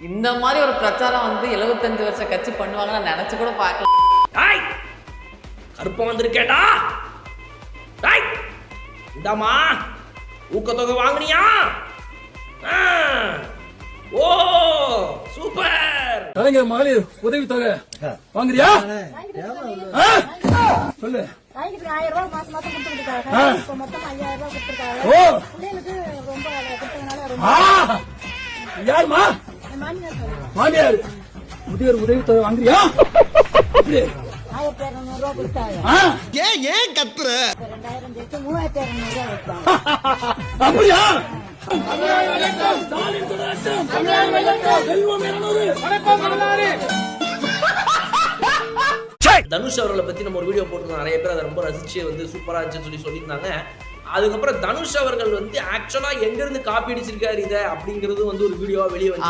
இந்த மாதிரி ஒரு பிரச்சாரம் வந்து 75 வருஷ கட்சி பண்ணுவாங்க நான் நினைச்சு கூட பார்க்கல. டாய் கருப்பம் வந்திருக்கேடா. டாய் இந்தாமா ஊக்கத்தொகை வாங்குனியா? ஓ சூப்பர். கலைஞர் மகளிர் உதவி தொகை வாங்குறியா? சொல்லு. 1000 ரூபாய் மாசம் மாசம் கொடுத்துருக்காங்க. இப்ப மொத்தம் 5000 ரூபாய் கொடுத்துருக்காங்க. பிள்ளைகளுக்கு ரொம்ப கொடுத்ததுனால ரொம்ப. யாருமா? மாமியார் முதியோர் உதவி தொகை வாங்குறியா? 1200 ரூபாய் கொடுத்தாங்க. ஏன் கத்துற? 2000 சேர்த்து 3200 ரூபாய் கொடுத்தாங்க. அப்படியா? தனுஷ் அவர்களை பத்தி நம்ம ஒரு வீடியோ போட்டிருந்தோம். நிறைய பேர் அதை ரொம்ப ரசிச்சு வந்து சூப்பரா இருந்துச்சுன்னு சொல்லியிருந்தாங்க. அதுக்கப்புறம் தனுஷ் அவர்கள் வந்து ஆக்சுவலா எங்க இருந்து காப்பி அடிச்சிருக்காரு இத அப்படிங்கிறது வந்து ஒரு வீடியோவா வெளியே வந்து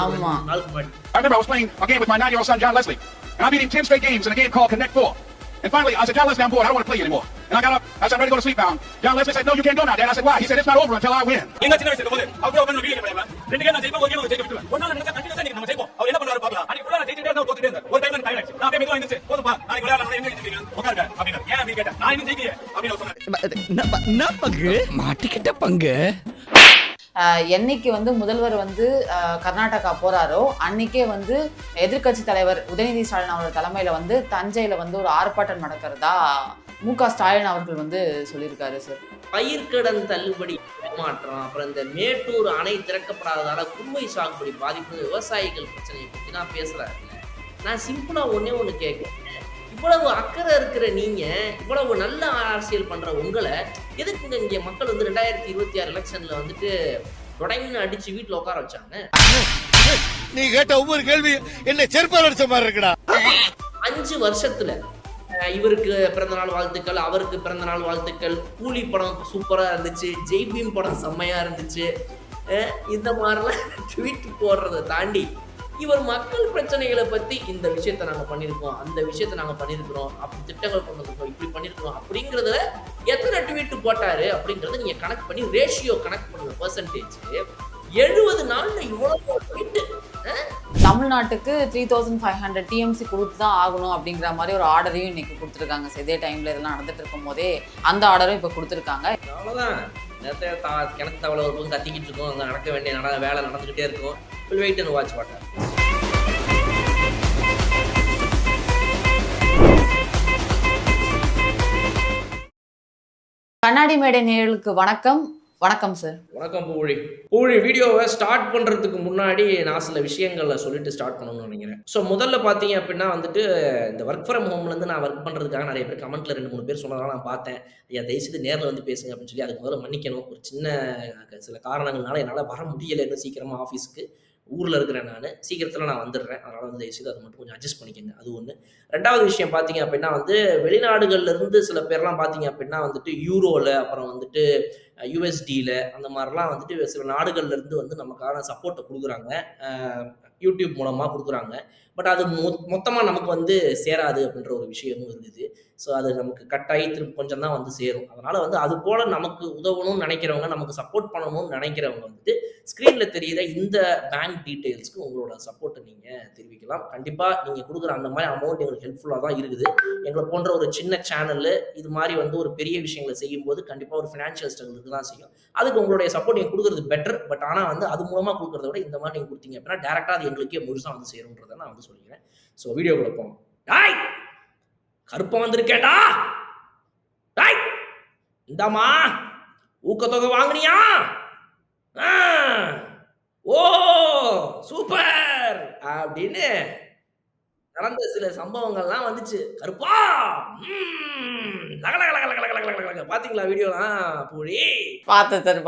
நாளுக்கு முன்னாடி. I remember I was playing a game with my 9-year-old son John Leslie, and I beat him 10 straight games in a game called Connect 4. And finally, I said, John Leslie, I'm bored. I don't want to play you anymore. And I got up. I said, I'm ready to go to sleep now. John Leslie said, no, you can't go now, Dad. I said, why? He said, it's not over until I win. எங்க சின்ன வயசுல போது அவர் உட்கார்ந்து video game விளையாடுவாங்க. 2 game நான் ஜெயிப்பேன், 1 game அவர் ஜெயிக்க விட்டுருவேன். ஒரு நாள் நடந்தா கண்டிப்பா நம்ம ஜெயிப்போம். அவர் என்ன பண்ணுவாரு பார்க்கலாம். அன்னைக்கு ஃபுல்லா நான் ஜெயிச்சிட்டே இருந்தா தோத்துட்டே இருந்தா. ஒரு டைம் எனக்கு டைம் ஆச்சு. நான் அப்படியே மெதுவா எந்திரிச்சு போதும்பா. நாளைக்கு விளையாடலாம் எங்க ஜெயிக்கிறீங்க? உட்காருங்க அப்படினா. ஏன் அப்படி கேட்டா? நான் இன்னும் ஜெயிக்கலையே அப்படின்னு சொன்னேன். என்ன பங்கு? மாட்டிக்கிட்ட பங்கு. என்னைக்கு வந்து முதல்வர் வந்து கர்நாடகா போறாரோ அன்னைக்கே வந்து எதிர்கட்சி தலைவர் உதயநிதி ஸ்டாலின் அவரோட தலைமையில வந்து தஞ்சையில வந்து ஒரு ஆர்ப்பாட்டம் நடக்கிறதா மு.க. ஸ்டாலின் அவர்கள் வந்து சொல்லியிருக்காரு சார். பயிர்க்கடன் தள்ளுபடி மாற்றம், அப்புறம் இந்த மேட்டூர் அணை திறக்கப்படாததால குறுவை சாகுபடி பாதிப்பு, விவசாயிகள் பிரச்சனையை பற்றி நான் பேசுறாருங்க. நான் சிம்பிளா ஒண்ணு கேட்கிறேன். இவ்வளவு அக்கறை இருக்கிற நீங்க, இவ்வளவு நல்ல அரசியல் பண்ற உங்களை எதுக்குங்க இங்க மக்கள் வந்து 2026 எலெக்ஷன்ல வந்துட்டு தொடங்கி அடிச்சு வீட்டுல உட்கார வச்சாங்க? நீ கேட்ட ஒவ்வொரு கேள்வி என்ன செருப்பால் அடிச்ச மாதிரி இருக்குடா. 5 வருஷத்துல இவருக்கு பிறந்தநாள் வாழ்த்துக்கள், அவருக்கு பிறந்தநாள் வாழ்த்துக்கள், கூலி படம் சூப்பரா இருந்துச்சு, ஜெய்பீம் படம் செம்மையா இருந்துச்சு, இந்த மாதிரிலாம் ட்வீட் போடுறதை தாண்டி இவர் மக்கள் பிரச்சனைகளை பத்தி இந்த விஷயத்த நாங்க பண்ணியிருக்கோம், அந்த விஷயத்த நாங்க பண்ணியிருக்கிறோம், அப்படி திட்டங்கள் கொண்டு வந்திருக்கோம், இப்படி பண்ணியிருக்கிறோம் அப்படிங்கிறதுல எத்தனை ட்வீட் போட்டாரு அப்படிங்கறத நீங்க கணக்கு பண்ணி ரேஷியோ கணக்கு பண்ணுங்க. பெர்சன்டேஜ் 70 நாள்ல இவ்வளவு ட்வீட். தமிழ்நாட்டுக்கு 3500 டிஎம்சி கொடுத்து தான் ஆகணும் அப்படிங்கிற மாதிரி ஒரு ஆர்டரையும் இன்னைக்கு கொடுத்துருக்காங்க. இதே டைம்ல இதெல்லாம் நடந்துட்டு இருக்கும் போதே அந்த ஆர்டரும் இப்போ கொடுத்துருக்காங்க. அவ்வளோதான். நேரத்தை கிணத்து தவளை ஒரு பக்கம் கத்திக்கிட்டு இருக்கோம், அங்கே நடக்க வேண்டிய வேலை நடந்துக்கிட்டே இருக்கும். வெயிட் அண்ட் வாட்ச் மாட்டார். கண்ணாடி மேடை நேயர்களுக்கு வணக்கம். வணக்கம் சார். வணக்கம் பூழி. வீடியோவை ஸ்டார்ட் பண்ணுறதுக்கு முன்னாடி நான் சில விஷயங்களை சொல்லிட்டு ஸ்டார்ட் பண்ணணும்னு நினைக்கிறேன். ஸோ முதல்ல பார்த்தீங்க அப்படின்னா வந்துட்டு இந்த ஒர்க் ஃப்ரம் ஹோம்லேருந்து நான் ஒர்க் பண்ணுறதுக்காக நிறைய பேர் கமெண்ட்டில் 2-3 பேர் சொன்னதெல்லாம் நான் பார்த்தேன். ஐயா தயவுசெய்து நேரில் வந்து பேசுங்க அப்படின்னு சொல்லி அதுக்கு முதல்ல மன்னிக்கணும். ஒரு சில காரணங்கள்னால என்னால் வர முடியலை, இன்னும் சீக்கிரமாக ஆஃபீஸ்க்கு ஊரில் இருக்கிறேன். நான் சீக்கிரத்தில் நான் வந்துடுறேன். அதனால் வந்து தயவுசெய்து அதை மட்டும் கொஞ்சம் அட்ஜஸ்ட் பண்ணிக்கோங்க. அது ஒன்று. 2வது விஷயம் பார்த்தீங்க அப்படின்னா வந்து வெளிநாடுகள்லேருந்து சில பேர்லாம் பார்த்தீங்க அப்படின்னா வந்துட்டு யூரோவில், அப்புறம் வந்துட்டு யூஎஸ்டியில், அந்த மாதிரிலாம் வந்துட்டு சில நாடுகள்லேருந்து வந்து நமக்கான சப்போர்ட்டை கொடுக்குறாங்க, யூடியூப் மூலமாக கொடுக்குறாங்க. பட் அது மொத்தமாக நமக்கு வந்து சேராது அப்படின்ற ஒரு விஷயமும் இருக்குது. ஸோ அது நமக்கு கட்டாயி திரும்ப கொஞ்சம் தான் வந்து சேரும். அதனால் வந்து அது போல் நமக்கு உதவணும்னு நினைக்கிறவங்க, நமக்கு சப்போர்ட் பண்ணணும்னு நினைக்கிறவங்க வந்துட்டு ஸ்க்ரீனில் தெரிகிற இந்த பேங்க் டீட்டெயில்ஸ்க்கு உங்களோட சப்போர்ட்டை நீங்கள் தெரிவிக்கலாம். கண்டிப்பாக நீங்கள் கொடுக்குற அந்த மாதிரி அமௌண்ட் எங்களுக்கு ஹெல்ப்ஃபுல்லாக தான் இருக்குது. எங்களை போன்ற ஒரு சின்ன சேனலில் இது மாதிரி வந்து ஒரு பெரிய விஷயங்களை செய்யும்போது கண்டிப்பாக ஒரு ஃபினான்ஷியல் ஸ்ட்ரகிள் இருக்கு தான் செய்யும். அதுக்கு உங்களுடைய சப்போர்ட் நீங்கள் கொடுக்குறது பெட்டர். பட் ஆனால் வந்து அது மூலமாக கொடுக்குறத விட இந்த மாதிரி நீங்கள் கொடுத்தீங்க அப்படின்னா டேரெக்டாக அது எங்களுக்கே முழுசாக வந்து சேரும்ன்றதை நான் வந்து சொல்லிக்கிறேன். ஸோ வீடியோக்குள்ள போவோம். டாய் கருப்பம் வந்திருக்கேடா. டாய் இந்தாமா ஊக்கத்தொகை வாங்குனியா? ஓ சூப்பர் அப்படின்னு நடந்த சில சம்பவங்கள்லாம் வந்துச்சு. கருப்பா பாத்தீங்களா வீடியோலாம் பூழி? பார்த்தேன் சார்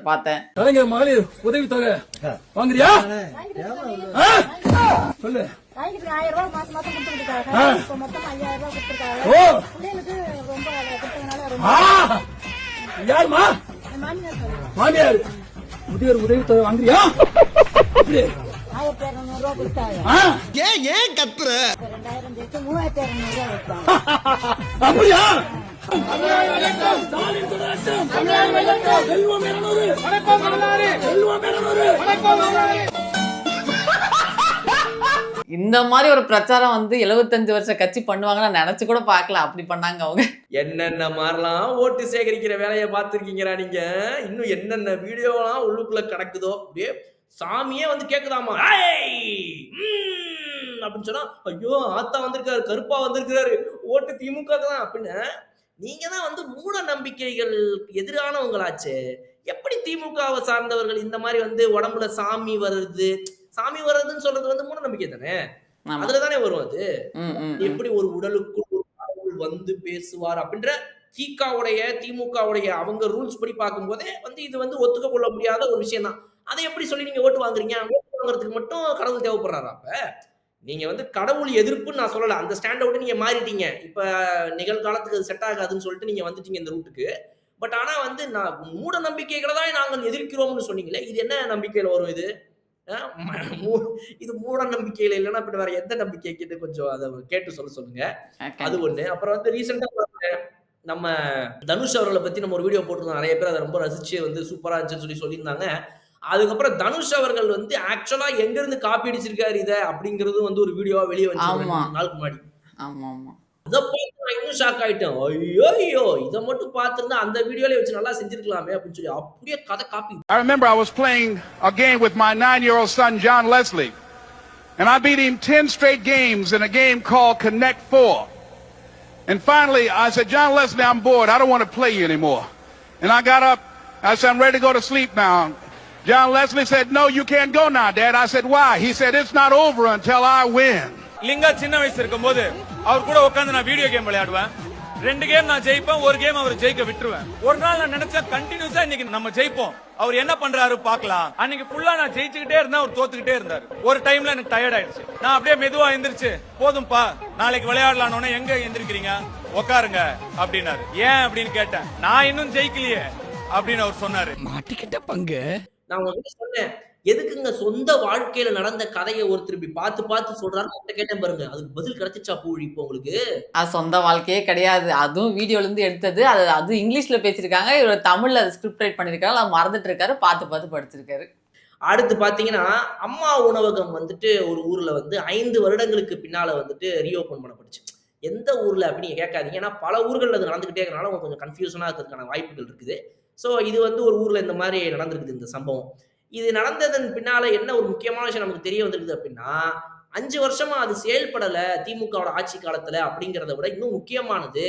பார்த்தேன். கலைஞர் மகளிர் உதவி தொகை வாங்குறியா? சொல்லு. 1000 ரூபாய் மாசம் மாசம் கொடுத்துருக்காங்க. இப்ப மொத்தம் 5000 ரூபாய் கொடுத்துருக்காங்க. பிள்ளைகளுக்கு ரொம்ப கொடுத்ததுனால ரொம்ப. யாருமா? மாமியார் முதியோர் உதவி தொகை வாங்குறியா? 1200 ரூபாய் கொடுத்தாங்க. ஏன் கத்துற? 2000 சேர்த்து 3200 ரூபாய் கொடுத்தாங்க. அப்படியா? இந்த மாதிரி ஒரு பிரச்சாரம் வந்து 75 வருஷ கட்சி பண்ணுவாங்கன்னு நினைச்சு கூட பார்க்கல. அப்படி பண்ணாங்க அவங்க. என்னென்ன மாதிரிலாம் ஓட்டு சேகரிக்கிற வேலையை பார்த்துருக்கீங்களா நீங்க? இன்னும் என்னென்ன வீடியோலாம் உள்ளுக்குள்ள கிடக்குதோ அப்படியே சாமியே வந்து கேக்குதாமா, அப்படின்னு சொன்னா ஐயோ ஆத்தா வந்திருக்காரு, கருப்பா வந்திருக்கிறாரு, ஓட்டு திமுக தான் அப்படின்னு. நீங்க தான் வந்து மூட நம்பிக்கைகள் எதிரானவங்களாச்சே. எப்படி திமுகவை சார்ந்தவர்கள் இந்த மாதிரி வந்து உடம்புல சாமி வருதுன்னு சொல்றது வந்து மூட நம்பிக்கை தானே, அதுலதானே வரும் அது. எப்படி ஒரு உடலுக்குள் ஒரு கடவுள் வந்து பேசுவார் அப்படின்ற திமுகவுடைய அவங்க ரூல்ஸ் படி பார்க்கும் போதே வந்து இது வந்து ஒத்துக்க கொள்ள முடியாத ஒரு விஷயம் தான். அதை எப்படி சொல்லி நீங்க ஓட்டு வாங்குறீங்க? ஓட்டு வாங்குறதுக்கு மட்டும் கடவுள் தேவைப்படுறாரா? அப்ப நீங்க வந்து கடவுள் எதிர்ப்புன்னு நான் சொல்லல, அந்த ஸ்டாண்ட் அவுட் நீங்க மாறிட்டீங்க. இப்ப நிகழ்காலத்துக்கு அது செட் ஆகாதுன்னு சொல்லிட்டு நீங்க வந்துட்டீங்க இந்த ரூட்டுக்கு. பட் ஆனா வந்து நான் மூட நம்பிக்கைகளை தான் நாங்கள் எதிர்க்கிறோம்னு சொன்னீங்களே, இது என்ன நம்பிக்கையில வரும் இது? இது மூட நம்பிக்கையில இல்லைன்னா இப்ப வேற எந்த நம்பிக்கை கேட்டு கொஞ்சம் அதை கேட்டு சொல்லுங்க. அது ஒண்ணு. அப்புறம் வந்து ரீசெண்டா நம்ம தனுஷ் அவர்களை பத்தி நம்ம ஒரு வீடியோ போட்டிருந்தோம். நிறைய பேர் அதை ரொம்ப ரசிச்சு வந்து சூப்பரா இருந்துச்சுன்னு சொல்லியிருந்தாங்க. அதுக்கப்புறம் தனுஷ் அவர்கள் வந்து ஆக்சுவலா எங்க இருந்து காப்பி அடிச்சிருக்காரு இத அப்படிங்கிறது வந்து ஒரு வீடியோவா வெளியே வந்து நாளுக்கு முன்னாடி. அதை பார்த்து நான் இன்னும் ஷாக் ஆயிட்டேன். ஐயோ இதை மட்டும் பார்த்திருந்தா அந்த வீடியோல வச்சு நல்லா செஞ்சிருக்கலாமே அப்படின்னு சொல்லி அப்படியே கதை copy. I remember I was playing a game with my 9-year-old son John Leslie, and I beat him 10 straight games in a game called Connect 4. And finally I said, John Leslie, I'm bored, I don't want to play you anymore. And I got up, I said, I'm ready to go to sleep now. John Leslie said, no, you can't go now, Dad. I said, why? He said, it's not over until I win. Linga சின்ன வயசு இருக்கும்போது அவர் கூட உட்கார்ந்து நான் video game விளையாடுவேன். 2 game நான் ஜெயிப்பேன், ஒரு கேம் அவர் ஜெயிக்க விட்டுருவேன். ஒரு நாள் நான் நினைச்சேன் கண்டினியூஸா இன்னைக்கு நம்ம ஜெயிப்போம், அவர் என்ன பண்றாரு பாக்கலாம். அன்னைக்கு ஃபுல்லா நான் ஜெயிச்சுக்கிட்டே இருந்தேன், அவர் தோத்துக்கிட்டே இருந்தாரு. ஒரு டைம்ல எனக்கு டயர்ட் ஆயிடுச்சு. நான் அப்படியே மெதுவா எந்திரிச்சு, போதும்பா நாளைக்கு விளையாடலான்னு. எங்க எந்திரிக்கிறீங்க, உட்காருங்க அப்படின்னாரு. ஏன் அப்படின்னு கேட்டேன். நான் இன்னும் ஜெயிக்கலையே அப்படின்னு அவர் சொன்னாரு. மாட்டிக்கிட்ட பங்கு. நான் உங்களுக்கு சொன்னேன், எதுக்குங்க சொந்த வாழ்க்கையில நடந்த கதையை ஒருத்தர் இப்படி பார்த்து சொல்றாரு கேட்டேன் பாருங்க. அதுக்கு பதில் கிடைச்சிச்சா பூழி இப்போ உங்களுக்கு? அது சொந்த வாழ்க்கையே கிடையாது, அதுவும் வீடியோல இருந்து எடுத்தது. அது இங்கிலீஷ்ல பேசியிருக்காங்க, இவர் தமிழ்ல ஸ்கிரிப்ட் ரைட் பண்ணிருக்காங்க, அது மறந்துட்டு இருக்காரு, பார்த்து படிச்சிருக்காரு. அடுத்து பாத்தீங்கன்னா அம்மா உணவகம் வந்துட்டு ஒரு ஊர்ல வந்து 5 வருடங்களுக்கு பின்னால வந்துட்டு ரீஓபன் பண்ணப்படுச்சு. எந்த ஊர்ல அப்படின்னு கேட்காதீங்க, ஏன்னா பல ஊர்கள் அது நடந்துகிட்டே இருக்கனால உங்களுக்கு கொஞ்சம் கன்ஃபியூஷனா இருக்கிறதுக்கான வாய்ப்புகள் இருக்குது. ஸோ இது வந்து ஒரு ஊர்ல இந்த மாதிரி நடந்திருக்குது இந்த சம்பவம். இது நடந்ததன் பின்னால என்ன ஒரு முக்கியமான விஷயம் நமக்கு தெரிய வந்திருக்குது அப்படின்னா, 5 வருஷமா அது செயல்படல திமுகவோட ஆட்சி காலத்துல அப்படிங்கிறத விட இன்னும் முக்கியமானது,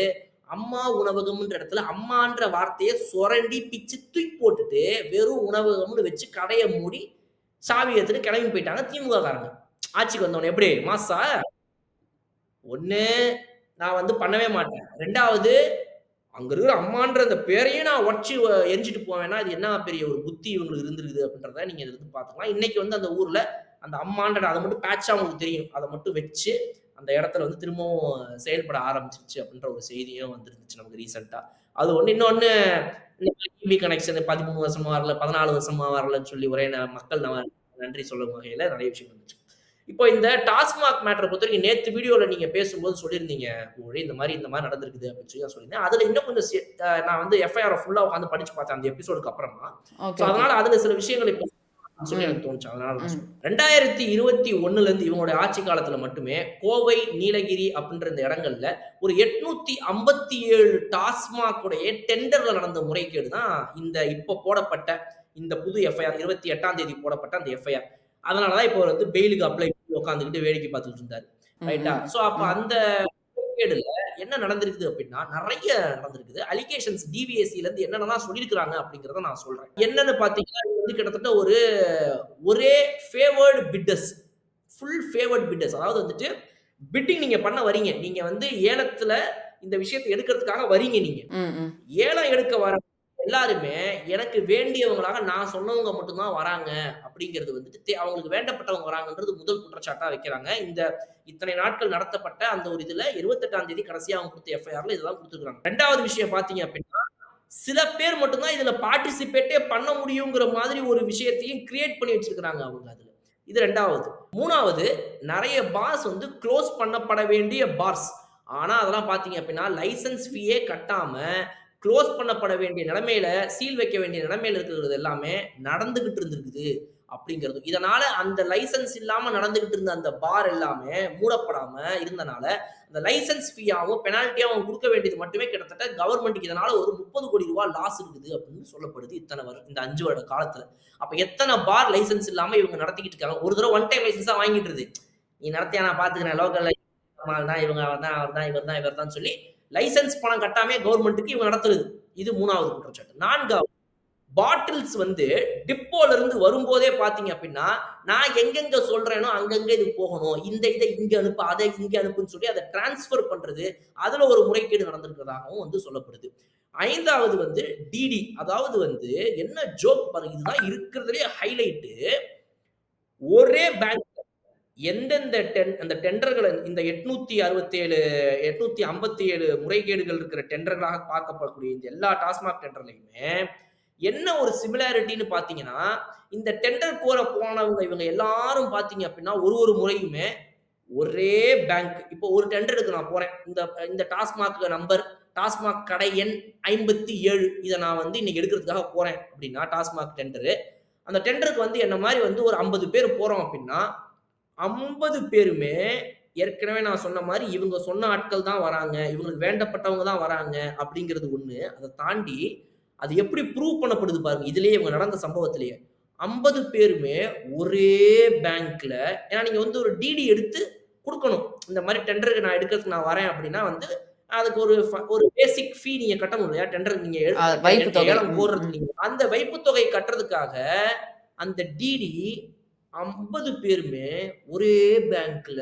அம்மா உணவகம்ன்ற இடத்துல அம்மான்ற வார்த்தையை சொரண்டி பிச்சு தூக்கி போட்டுட்டு வெறும் உணவகம்னு வச்சு கடையை மூடி சாவி எடுத்துட்டு கிளம்பி போயிட்டாங்க திமுக காரங்க. ஆட்சிக்கு வந்தவன எப்படி மாசா ஒண்ணு நான் வந்து பண்ணவே மாட்டேன், 2வது அங்க இருக்கிற அம்மான்ற அந்த பேரையும் நான் உடச்சி எரிஞ்சிட்டு போவேன்னா அது என்ன பெரிய ஒரு புத்தி இவங்களுக்கு இருந்திருக்குது அப்படின்றத நீங்க இருந்து பாத்துக்கலாம். இன்னைக்கு வந்து அந்த ஊர்ல அந்த அம்மான்ற அதை மட்டும் பேட்சா உங்களுக்கு தெரியும், அதை மட்டும் வச்சு அந்த இடத்துல வந்து திரும்பவும் செயல்பட ஆரம்பிச்சிருச்சு அப்படின்ற ஒரு செய்தியும் வந்துருந்துச்சு நமக்கு ரீசெண்டா. அது ஒண்ணு. இன்னொன்னு கனெக்ஷன் 13 வருஷமா வரல, 14 வருஷமா வரலன்னு சொல்லி ஒரே மக்கள் நன்றி சொல்லும் வகையில நிறைய விஷயம் வந்துச்சு. இப்போ இந்த டாஸ்மாக் மேட்டரை பொறுத்த வரைக்கும் நேற்று வீடியோல நீங்க பேசும்போது சொல்லியிருந்தீங்க, இந்த மாதிரி நடந்திருக்குது அப்படின்னு சொல்லி சொல்லியிருந்தேன். அதுல இன்னும் கொஞ்சம் நான் வந்து எஃப்ஐஆர் ஃபுல்லா உட்காந்து படிச்சு பார்த்தேன் அந்த எபிசோடுக்கு அப்புறமா. அதனால அதுல சில விஷயங்கள் இப்போ சொல்லி எனக்கு தோணுச்சு. அதனால 2021 இருந்து இவங்களுடைய ஆட்சி காலத்துல மட்டுமே கோவை, நீலகிரி அப்படின்ற இந்த இடங்கள்ல ஒரு 857 டாஸ்மாக் உடைய டெண்டர்ல நடந்த முறைகேடு தான் இந்த இப்போ போடப்பட்ட இந்த புது எஃப்ஐஆர் 28ஆம் தேதி போடப்பட்ட அந்த எஃப்ஐஆர். அதனாலதான் இப்போ வந்து பெயிலுக்கு அப்ளை பண்ணி உட்காந்துக்கிட்டு வேடிக்கை பார்த்துட்டு இருந்தாரு. ரைட்டா? சோ அப்ப அந்த முறைகேடுல என்ன நடந்திருக்குது அப்படின்னா நிறைய நடந்திருக்குது. அலிகேஷன்ஸ் டிவிஎஸ்சில இருந்து என்னென்னலாம் சொல்லியிருக்கிறாங்க அப்படிங்கறத நான் சொல்றேன். என்னன்னு பாத்தீங்கன்னா வந்து கிட்டத்தட்ட ஒரே favoured bitters, full favoured bitters. அதாவது வந்துட்டு பிட்டிங் நீங்க பண்ண வரீங்க, நீங்க வந்து ஏலத்துல இந்த விஷயத்தை எடுக்கிறதுக்காக வரீங்க. நீங்க ஏலம் எடுக்க வர எல்லாருமே எனக்கு வேண்டியவங்களாக நான் சொன்னவங்க மட்டும்தான் வராங்க அப்படிங்கிறது வந்துட்டு அவங்களுக்கு வேண்டப்பட்டவங்க வராங்கன்றது முதல் குற்றச்சாட்டா வைக்கிறாங்க. இந்த இத்தனை நாட்கள் நடத்தப்பட்ட அந்த ஒரு இதுல 28ஆம் தேதி கடைசியா அவங்க கொடுத்த எஃப்ஐஆர்ல இதெல்லாம் கொடுத்துருக்காங்க. 2வது விஷயம் பாத்தீங்க அப்படின்னா, சில பேர் மட்டும்தான் இதுல பார்ட்டிசிபேட்டே பண்ண முடியுங்கிற மாதிரி ஒரு விஷயத்தையும் கிரியேட் பண்ணி வச்சிருக்காங்க அவங்க அதுல. இது 2வது. 3வது, நிறைய பார்ஸ் வந்து க்ளோஸ் பண்ணப்பட வேண்டிய பார்ஸ், ஆனா அதெல்லாம் பாத்தீங்க அப்படின்னா லைசன்ஸ் ஃபீயே கட்டாம க்ளோஸ் பண்ணப்பட வேண்டிய நிலைமையில, சீல் வைக்க வேண்டிய நிலைமையில இருக்கிறது எல்லாமே நடந்துகிட்டு இருந்திருக்குது. அப்படிங்கிறது. இதனால அந்த லைசன்ஸ் இல்லாம நடந்துகிட்டு இருந்த அந்த பார் எல்லாமே மூடப்படாம இருந்தனால அந்த லைசன்ஸ் ஃபீயாவும் பெனால்ட்டியாவும் கொடுக்க வேண்டியது மட்டுமே கிட்டத்தட்ட கவர்மெண்ட்டுக்கு இதனால ஒரு 30 கோடி ரூபாய் லாஸ் இருக்குது அப்படின்னு சொல்லப்படுது இந்த 5 வருட காலத்துல. அப்ப எத்தனை பார் லைசன்ஸ் இல்லாம இவங்க நடத்திக்கிட்டு இருக்காங்க. ஒரு தடவை ஒன் டைம் லைசன்ஸா வாங்கிட்டு நீ நடத்தியா நான் பாத்துக்கிறேன் லோக்கல் தான் இவங்க இவர் தான் சொல்லி லைசன்ஸ் பணம் கட்டாமே கவர்மெண்ட்டுக்கு இவங்க நடத்துறது. இது 3வது குற்றச்சாட்டு. 4வது பாட்டில்ஸ் டிப்போல இருந்து வரும்போதே பாத்தீங்க அப்படின்னா நான் எங்கெங்க சொல்றேனோ அங்கங்க இது போகணும், இந்த இதை இங்க அனுப்பு அதை இங்க அனுப்புன்னு சொல்லி அதை டிரான்ஸ்பர் பண்றது, அதுல ஒரு முறைகேடு நடந்திருக்கிறதாகவும் சொல்லப்படுது. 5வது டிடி, அதாவது என்ன ஜோக் பாருங்க, இதுதான் இருக்கிறதுலே ஹைலைட். ஒரே பேங்க் எந்தெந்த அந்த டெண்டர்களை இந்த 857 முறைகேடுகள் இருக்கிற டெண்டர்களாக பார்க்கப்படக்கூடிய இந்த எல்லா டாஸ்மாக் டெண்டர்லையுமே என்ன ஒரு சிமிலாரிட்டின்னு பாத்தீங்கன்னா, இந்த டெண்டர் கோர போனவங்க இவங்க எல்லாரும் பாத்தீங்க அப்படின்னா ஒரு முறையுமே ஒரே பேங்க். இப்போ ஒரு டெண்டருக்கு நான் போறேன், இந்த டாஸ்மாக் நம்பர், டாஸ்மாக் கடை எண் 57 இதை நான் இன்னைக்கு எடுக்கிறதுக்காக போறேன் அப்படின்னா டாஸ்மாக் டெண்டரு, அந்த டெண்டருக்கு என்ன மாதிரி ஒரு 50 பேர் போறோம் அப்படின்னா 50 பேருமே ஏற்கனவே நான் சொன்ன மாதிரி இவங்க சொன்ன ஆட்கள் தான் வராங்க, இவங்களுக்கு வேண்டப்பட்டவங்க தான் வராங்க அப்படிங்கிறது ஒண்ணு. அதை தாண்டி அது எப்படி ப்ரூவ் பண்ணப்படுது பாருங்க, இதுலயே இவங்க நடந்த சம்பவத்திலேயே 50 பேருமே ஒரே பேங்க்ல. ஏன்னா நீங்க ஒரு டிடி எடுத்து கொடுக்கணும், இந்த மாதிரி டெண்டருக்கு நான் எடுக்கிறதுக்கு நான் வரேன் அப்படின்னா அதுக்கு ஒரு பேசிக் ஃபீ நீங்க கட்டணும் இல்லையா, டெண்டருக்கு நீங்க ஏலம் போடுறதுக்கு. அந்த வைப்பு தொகை கட்டுறதுக்காக அந்த டிடி 50 பேருமே ஒரே பேங்க்ல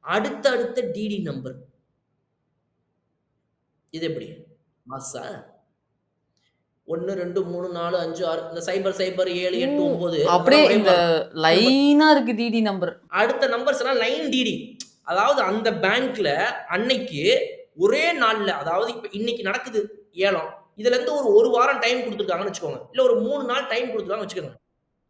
அடுத்த டிடி நம்பர். இது எப்படி மாசா 1 2 3 4 5 6 இந்த 0 0 7 8 9 அப்படியே இந்த லைனா இருக்கு டிடி நம்பர். அடுத்த நம்பர்ஸ் எல்லாம் லைன் டிடி. அதாவது அந்த பேங்க்ல அன்னைக்கு ஒரே நாள்ல, அதாவது இப்ப இன்னைக்கு நடக்குது ஏலம், இதுல இருந்து ஒரு வாரம் டைம் கொடுத்துருக்காங்கன்னு வச்சுக்கோங்க, இல்ல ஒரு 3 நாள் டைம் கொடுத்துருக்காங்கன்னு வச்சுக்கோங்க.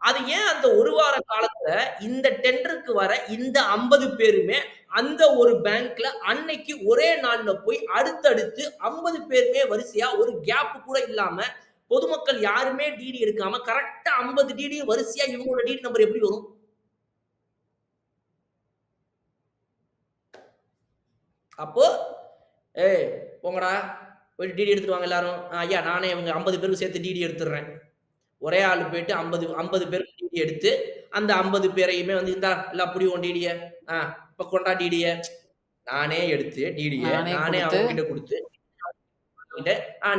அது ஏன் அந்த ஒரு வார காலத்துல இந்த டெண்டருக்கு வர இந்த 50 பேருமே அந்த ஒரு பேங்க்ல அன்னைக்கு ஒரே நாள்ல போய் அடுத்தடுத்து 50 பேருமே வரிசையா ஒரு கேப் கூட இல்லாம பொதுமக்கள் யாருமே டிடி எடுக்காம கரெக்டா 50 டிடி வரிசையா இவங்களோட டிடி நம்பர் எப்படி வரும்? அப்போ போங்கடா போயிட்டு டிடி எடுத்துட்டு வாங்க எல்லாரும். ஐயா நானே இவங்க 50 பேருக்கு சேர்த்து டிடி எடுத்துடுறேன். ஒரே ஆள் போயிட்டு 50 பேருக்கு டிடி எடுத்து அந்த 50 பேரையுமே இந்தா எல்லாம் புடி உன் டிடிய, இப்ப கொண்டா டிடிய, நானே எடுத்து டிடிய நானே அவங்க கிட்ட கொடுத்து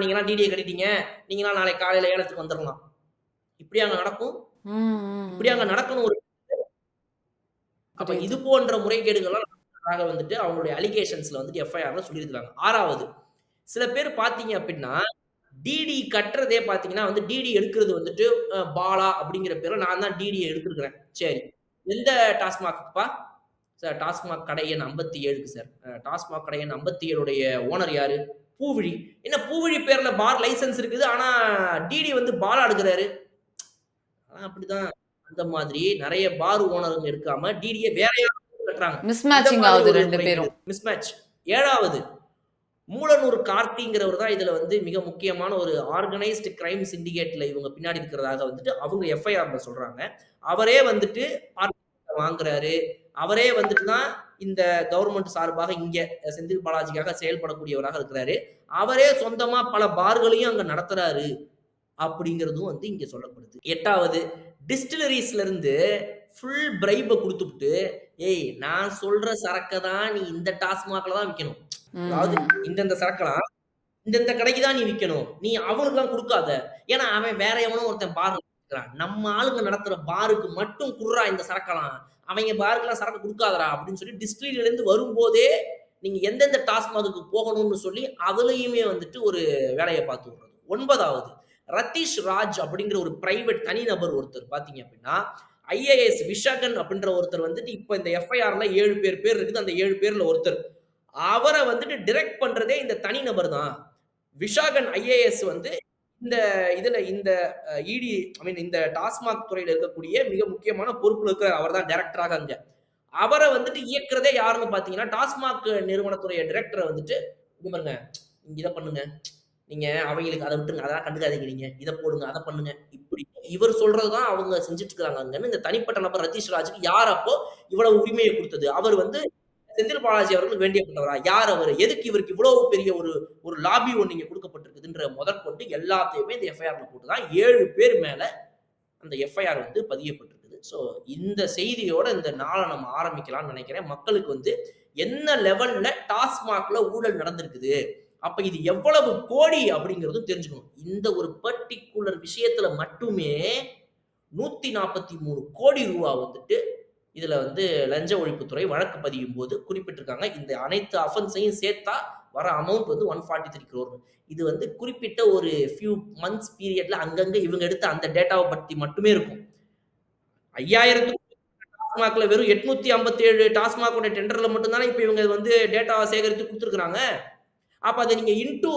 நீங்களாம் டிடியை கட்டிட்டீங்க, நீங்களாம் நாளை காலையில ஏலத்துக்கு வந்துடலாம். இப்படி அங்க நடக்கும், இப்படி அங்க நடக்கணும். அப்ப இது போன்ற முறைகேடுகள்லாம் அவங்களுடைய அலிகேஷன்ஸ்ல எஃப்ஐஆர்ல சொல்லியிருக்காங்க. 6வது, சில பேர் பாத்தீங்க அப்படின்னா டிடி கட்டுறதே பாத்தீங்கன்னா டிடி எடுக்கிறது பாலா அப்படிங்கிற பேர்ல நான் தான் டிடி எடுத்துருக்கிறேன். சரி, எந்த டாஸ்மாக்ப்பா சார்? டாஸ்மாக் கடை எண் 57க்கு சார். டாஸ்மாக் கடை எண் 57 ஓனர் யாரு? பூவிழி. என்ன பூவிழி பேர்ல பார் லைசன்ஸ் இருக்குது, ஆனா டிடி பாலா எடுக்கிறாரு. அப்படிதான் அந்த மாதிரி நிறைய பார் ஓனருங்க இருக்காம டிடியை வேற யாரும் கட்டுறாங்க. மிஸ்மேட்சிங் ஆகுது ரெண்டு பேரும். மிஸ்மேட்ச். 7வது, மூலனூர் கார்த்திங்கிறவர் தான் இதுல மிக முக்கியமான ஒரு ஆர்கனைஸ்டு கிரைம் சிண்டிகேட்ல இவங்க பின்னாடி இருக்கிறதாக அவங்க எஃப்ஐஆர்ல சொல்றாங்க. அவரே வாங்குறாரு, அவரே தான் இந்த கவர்மெண்ட் சார்பாக இங்க செந்தில் பாலாஜிக்காக செயல்படக்கூடியவராக இருக்கிறாரு. அவரே சொந்தமா பல பார்களையும் அங்க நடத்துறாரு அப்படிங்கிறதும் இங்க சொல்லப்படுது. 8வது, டிஸ்டிலரிஸ்ல இருந்து ஃபுல் பிரைபை கொடுத்துட்டு நான் சொல்ற சரக்கை தான் நீ இந்த டாஸ்மாக்ல தான் விற்கணும், அதாவது இந்த சரக்கெல்லாம் இந்த கடைக்கு தான் நீ விற்கணும், நீ அவனுக்கு எல்லாம் கொடுக்காத, ஏன்னா அவன் வேற எவனும் ஒருத்தன் பார் நடத்துறான், நம்ம ஆளுங்க நடத்துற பாருக்கு மட்டும் குடுறா இந்த சரக்கெல்லாம், அவங்க பாருக்கெல்லாம் சரக்கு கொடுக்காதரா அப்படின்னு சொல்லி டிஸ்டிலரியில இருந்து வரும்போதே நீங்க எந்தெந்த டாஸ்மாக்கு போகணும்னு சொல்லி அதுலயுமே ஒரு வேலையை பார்த்து விடுறது. 9வது, ரத்தீஷ் ராஜ் அப்படிங்கிற ஒரு பிரைவேட் தனிநபர் ஒருத்தர் பாத்தீங்க அப்படின்னா ஐஏஎஸ் விஷாகன் அப்படின்ற ஒருத்தர் இப்ப இந்த எஃப்ஐஆர்ல 7 பேர் இருக்குது, அந்த 7 பேர்ல ஒருத்தர். அவரை டிரெக்ட் பண்றதே இந்த தனிநபர் தான். விஷாகன் ஐஏஎஸ் இந்த இதுல இந்த இடி இந்த டாஸ்மாக் துறையில இருக்கக்கூடிய மிக முக்கியமான பொறுப்புல இருக்கிற அவர் தான் டைரக்டராக அங்க. அவரை இயக்குறதே யாருன்னு பாத்தீங்கன்னா டாஸ்மாக் நிறுவனத்துடைய டைரக்டரை இங்க பாருங்க, இங்க இதை பண்ணுங்க, நீங்க அவங்களுக்கு அதை விட்டுருங்க, அதெல்லாம் கண்டுக்காதீங்க, நீங்க இதை போடுங்க, அதை பண்ணுங்க, இப்படி இவர் சொல்றதுதான் அவங்க செஞ்சுட்டு இருக்காங்க அங்கன்னு. இந்த தனிப்பட்ட நபர் ரதீஷ் ராஜுக்கு யார் அப்போ இவ்வளவு உரிமையை கொடுத்தது? அவர் வந்து செந்தில் பாலாஜி அவர்களுக்கு வேண்டியப்பட்டவரா? யார் அவர்? எதுக்கு இவருக்கு இவ்வளவு பெரிய ஒரு ஒரு லாபி ஒண்ணு இங்க கொடுக்கப்பட்டிருக்குதுன்ற முதற்கொண்டு எல்லாத்தையுமே இந்த எஃப்ஐஆர்ல போட்டுதான் 7 பேர் மேல அந்த எஃப்ஐஆர் வந்து பதியப்பட்டிருக்குது. ஸோ இந்த செய்தியோட இந்த நாளை நம்ம ஆரம்பிக்கலாம்னு நினைக்கிறேன். மக்களுக்கு வந்து என்ன லெவல்ல டாஸ்மாக்ல ஊழல் நடந்திருக்குது, அப்ப இது எவ்வளவு கோடி அப்படிங்கிறதும் தெரிஞ்சுக்கணும். இந்த ஒரு பர்டிகுலர் விஷயத்துல மட்டுமே 143 கோடி ரூபா வந்துட்டு இதுல வந்து லஞ்ச ஒழிப்புத்துறை வழக்கு பதியும் போது குறிப்பிட்டிருக்காங்க. இந்த அனைத்து அஃபென்ஸையும் சேர்த்தா வர அமௌண்ட் வந்து 143 crore. இது வந்து குறிப்பிட்ட ஒரு ஃபியூ மந்த்ஸ் பீரியட்ல அங்கங்க இவங்க எடுத்த அந்த டேட்டாவை பத்தி மட்டுமே இருக்கும். 5000 டாஸ்மாக்ல வெறும் 857 டாஸ்மாகோட டெண்டர்ல மட்டும்தானே இப்ப இவங்க வந்து டேட்டாவை சேகரித்து கொடுத்துருக்காங்க. அப்ப அதை நீங்க இன்டூ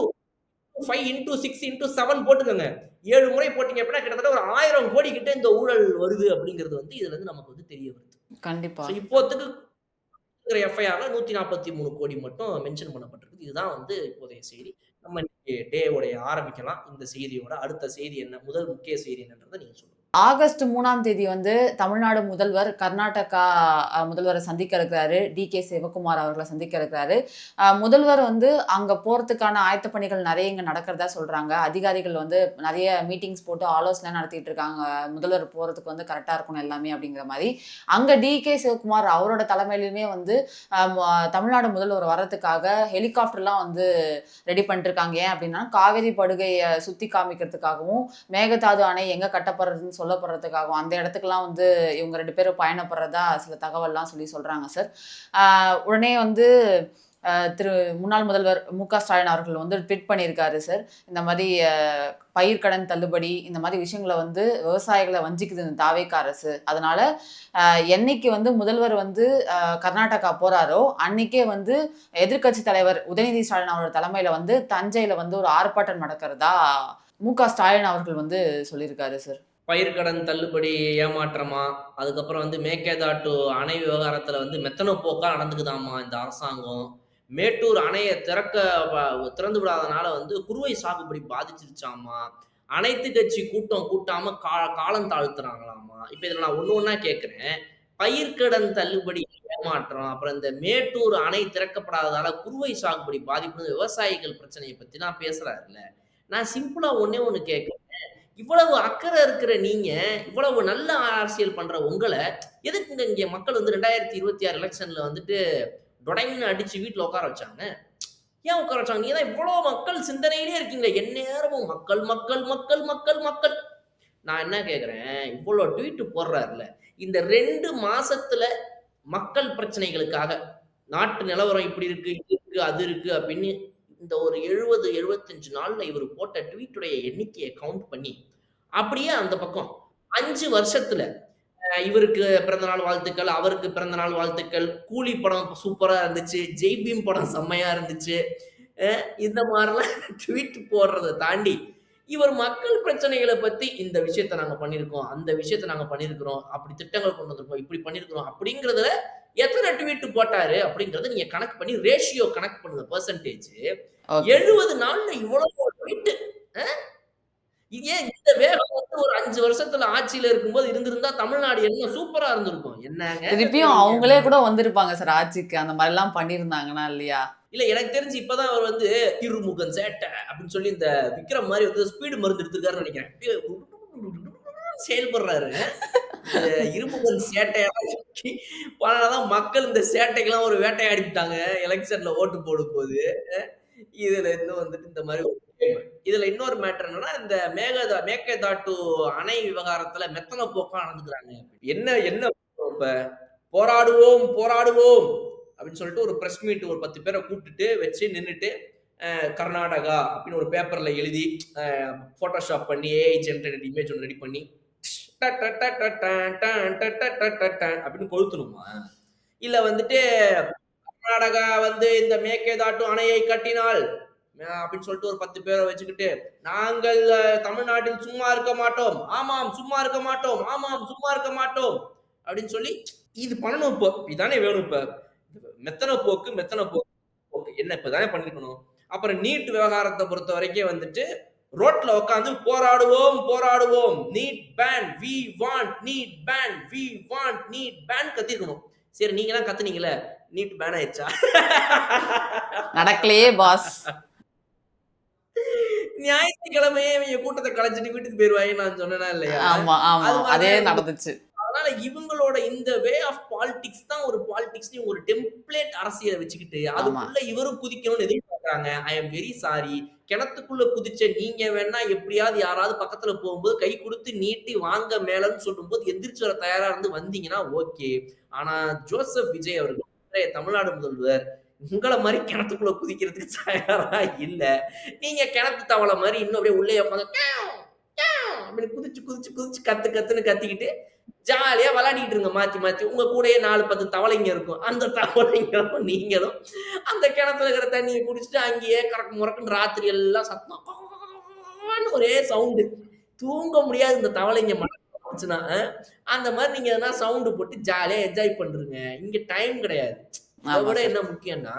5 இன்டூ 6 இன்டூ 7 போட்டுக்கோங்க. 7 முறை போட்டீங்க அப்படின்னா கிட்டத்தட்ட ஒரு 1000 கோடி கிட்ட இந்த ஊழல் வருது அப்படிங்கிறது வந்து இதுல இருந்து நமக்கு வந்து தெரிய வருது. கண்டிப்பா. இப்போத்துக்கு எஃப்ஐஆர்ல 143 கோடி மட்டும் மென்ஷன் பண்ணப்பட்டிருக்கு. இதுதான் வந்து இப்போதைய செய்தி. நம்ம இன்னைக்கு டே உடைய ஆரம்பிக்கலாம். இந்த செய்தியோட அடுத்த செய்தி என்ன, முதல் முக்கிய செய்தி என்னன்றதை நீங்க சொல்லுங்க. ஆகஸ்ட் 3ஆம் தேதி வந்து தமிழ்நாடு முதல்வர் கர்நாடகா முதல்வரை சந்திக்க இருக்கிறாரு. DK சிவகுமார் அவர்களை சந்திக்க இருக்கிறாரு. முதல்வர் வந்து அங்க போறதுக்கான ஆயத்த பணிகள் நிறைய இங்க நடக்கிறதா சொல்றாங்க. அதிகாரிகள் வந்து நிறைய மீட்டிங்ஸ் போட்டு ஆலோசனை நடத்திட்டு இருக்காங்க. முதல்வர் போறதுக்கு வந்து கரெக்டா இருக்கணும் எல்லாமே அப்படிங்கிற மாதிரி. அங்க DK சிவகுமார் அவரோட தலைமையிலுமே வந்து தமிழ்நாடு முதல்வர் வர்றதுக்காக ஹெலிகாப்டர்லாம் வந்து ரெடி பண்ணிருக்காங்க. ஏன் அப்படின்னா காவிரி படுகையை சுத்தி காமிக்கிறதுக்காகவும் மேகதாது அணை எங்க கட்டப்படுறதுன்னு சொல்லப்படுறதுக்காகவும் அந்த இடத்துக்குலாம் வந்து இவங்க 2 பேரும் பயணப்படுறதா சில தகவல்லாம் சொல்றாங்க சார். உடனே வந்து முன்னாள் முதல்வர் MK ஸ்டாலின் அவர்கள் வந்து ட்வீட் பண்ணியிருக்காரு சார். இந்த மாதிரி பயிர்க்கடன் தள்ளுபடி இந்த மாதிரி விஷயங்களை வந்து விவசாயிகளை வஞ்சிக்குது இந்த தாவேக்கா அரசு. அதனால என்னைக்கு வந்து முதல்வர் வந்து கர்நாடகா போறாரோ அன்னைக்கே வந்து எதிர்க்கட்சி தலைவர் உதயநிதி ஸ்டாலின் அவரோட தலைமையில வந்து தஞ்சையில வந்து ஒரு ஆர்ப்பாட்டம் நடக்கிறதா MK ஸ்டாலின் அவர்கள் வந்து சொல்லியிருக்காரு சார். பயிர்க்கடன் தள்ளுபடி ஏமாற்றமா, அதுக்கப்புறம் வந்து மேகதாட்டு அணை விவகாரத்துல வந்து மெத்தன போக்கா நடந்துக்குதாமா இந்த அரசாங்கம். மேட்டூர் அணையை திறந்து விடாதனால வந்து குறுவை சாகுபடி பாதிச்சிருச்சாமா. அனைத்து கட்சி கூட்டம் கூட்டாம காலம் தாழ்த்துறாங்களாமா. இப்ப இதுல நான் ஒண்ணு கேட்கிறேன். பயிர்க்கடன் தள்ளுபடி ஏமாற்றம், அப்புறம் இந்த மேட்டூர் அணை திறக்கப்படாததால குறுவை சாகுபடி பாதிப்பு, விவசாயிகள் பிரச்சனையை பத்தி நான் பேசுறாருல்ல. நான் சிம்பிளா ஒண்ணு கேட்கிறேன். இவ்வளவு அக்கறை இருக்கிற நீங்க, இவ்வளவு நல்ல அரசியல் பண்ற உங்களை எதுக்குங்க இங்க மக்கள் வந்து 2026 எலெக்ஷன்ல வந்துட்டு டொடைன்னு அடிச்சு வீட்டுல உட்கார வச்சாங்க? ஏன் உட்கார வச்சாங்க? நீங்க தான் இவ்வளவு மக்கள் சிந்தனையிலே இருக்கீங்க. எந்நேரமும் மக்கள் மக்கள் மக்கள் மக்கள் மக்கள். நான் என்ன கேட்கிறேன், இவ்வளவு ட்வீட் போடுறாருல, இந்த 2 மாசத்துல மக்கள் பிரச்சனைகளுக்காக நாட்டு நிலவரம் இப்படி இருக்கு, இது இருக்கு, அது இருக்கு அப்படின்னு இந்த ஒரு 70-75 நாள்ல இவர் போட்ட ட்வீட்டுடைய எண்ணிக்கையை கவுண்ட் பண்ணி அப்படியே அந்த பக்கம் 5 வருஷத்துல இவருக்கு பிறந்தநாள் வாழ்த்துக்கள், அவருக்கு பிறந்தநாள் வாழ்த்துக்கள், கூலி படம் சூப்பரா இருந்துச்சு, ஜெய்பீம் படம் செம்மையா இருந்துச்சு, இந்த மாதிரிலாம் ட்வீட் போடுறதை தாண்டி இவர் மக்கள் பிரச்சனைகளை பத்தி இந்த விஷயத்த நாங்க பண்ணியிருக்கோம், அந்த விஷயத்த நாங்க பண்ணியிருக்கிறோம், அப்படி திட்டங்கள் கொண்டு வந்திருக்கோம், இப்படி பண்ணியிருக்கிறோம் அப்படிங்கிறதுல எத்தனை ட்வீட் போட்டாரு அப்படிங்கறத நீங்க கணக்கு பண்ணி ரேஷியோ கணக்கு பண்ணுங்க. பெர்சன்டேஜ் 70 நாள்ல இவ்வளவு ட்வீட். ஏன் இந்த வேகம் வந்து ஒரு 5 வருஷத்துல ஆட்சியில இருக்கும்போது இருந்திருந்தா தமிழ்நாடு என்ன சூப்பரா இருந்திருக்கும். என்னங்க திருப்பியும் அவங்களே கூட வந்திருப்பாங்க சார் ஆட்சிக்கு, அந்த மாதிரி எல்லாம் பண்ணிருந்தாங்கன்னா இல்லையா? இல்ல எனக்கு தெரிஞ்சு இப்பதான் அவர் வந்து திருமுகன் சேட்டை அப்படின்னு சொல்லி இந்த விக்ரம் மாதிரி வந்து ஸ்பீடு மருந்து எடுத்திருக்காருன்னு நினைக்கிறேன். செயல்படுறாரு. இருமுகன் சேட்டையெல்லாம் பண்ணாதான் மக்கள் இந்த சேட்டைக்கெல்லாம் ஒரு வேட்டையாடிட்டாங்க எலெக்ஷன்ல ஓட்டு போடும் போது. இதுல இன்னும் வந்துட்டு இந்த மாதிரி இதுல இன்னொரு மேட்டர் என்னன்னா, இந்த மேகதாட்டு அணை விவகாரத்துல மெத்தன போக்கா நடந்துக்கிறாங்க. என்ன இப்ப போராடுவோம் போராடுவோம் அப்படின்னு சொல்லிட்டு ஒரு பிரஸ் மீட் ஒரு 10 பேரை கூப்பிட்டுட்டு வச்சு நின்றுட்டு கர்நாடகா அப்படின்னு ஒரு பேப்பர்ல எழுதி போட்டோஷாப் பண்ணி ஏஐ ஜெனரேட்டட் இமேஜ் ஒன்று ரெடி பண்ணி அப்படின்னு கொளுத்தணுமா? இல்ல வந்துட்டு கர்நாடகா வந்து இந்த மேகதாட்டு அணையை கட்டினால் அப்படின்னு சொல்லிட்டு ஒரு 10 பேரை வச்சுக்கிட்டு நாங்கள் தமிழ்நாட்டில் சும்மா இருக்க மாட்டோம், ஆமாம் சும்மா இருக்க மாட்டோம், ஆமாம் சும்மா இருக்க மாட்டோம் அப்படின்னு சொல்லி இது பண்ணணும். இப்போ இதானே வேணும். இப்ப மெத்தன போக்கு என்ன இப்பதானே பண்ணிருக்கணும். அப்புறம் நீட் விவகாரத்தை பொறுத்த வரைக்கும் வந்துட்டு ரோட்ல உட்காந்து போராடுவோம் NEET ban we want NEET ban we want NEET ban கத்திருக்கணும். சரி, நீங்க எல்லாம் கத்துனீங்களே, நீட் பேன் ஆயிடுச்சா? நடக்கலையே பாஸ். ஞாயிற்றுக்கிழமையே இவங்க கூட்டத்தை கலைச்சிட்டு வீட்டுக்கு போயிருவாங்க நான் சொன்னேனா இல்லையா? ஆமா ஆமா அது அதே மாதிரி நடந்துச்சு. அதனால இவங்களோட இந்த வே ஆஃப் பாலிடிக்ஸ் தான் ஒரு பாலிடிக்ஸ், ஒரு டெம்ப்ளேட் அரசியலை வச்சுக்கிட்டு அதுக்குள்ள இவரும் குதிக்கணும்னு எதிர்பார்க்கறாங்க. ஐ எம் வெரி சாரி, கிணத்துக்குள்ள குதிச்ச நீங்க வேணா எப்படியாவது யாராவது பக்கத்துல போகும்போது கை கொடுத்து நீட்டி வாங்க மேலன்னு சொல்லும்போது எந்திரிச்சு வர தயாரா இருந்து வந்தீங்கன்னா ஓகே. ஆனா ஜோசப் விஜய் அவர்கள் தமிழ்நாடு முதல்வர் உங்களை மாதிரி கிணத்துக்குள்ள குதிக்கிறதுக்கு தயாரா இல்ல. நீங்க கிணத்து தவளை மாதிரி இன்னும் அப்படியே உள்ளே உட்காந்து அப்படின்னு குதிச்சு கத்துன்னு கத்திக்கிட்டு ஜாலியா விளையாடிட்டு இருங்க மாத்தி மாத்தி. உங்க கூடயே 4-10 தவளைங்க இருக்கும். அந்த தவளைங்களும் நீங்களும் அந்த கிணத்துல இருக்கிற தண்ணியை குடிச்சிட்டு அங்கேயே கறக்கு முறக்குன்னு ராத்திரி எல்லாம் சத்தம் ஒரே சவுண்டு. தூங்க முடியாது இந்த தவளைங்க மனசுனா. அந்த மாதிரி நீங்க எதனா சவுண்டு போட்டு ஜாலியா என்ஜாய் பண்றீங்க. இங்க டைம் கிடையாது. அதை விட என்ன முக்கியம்னா,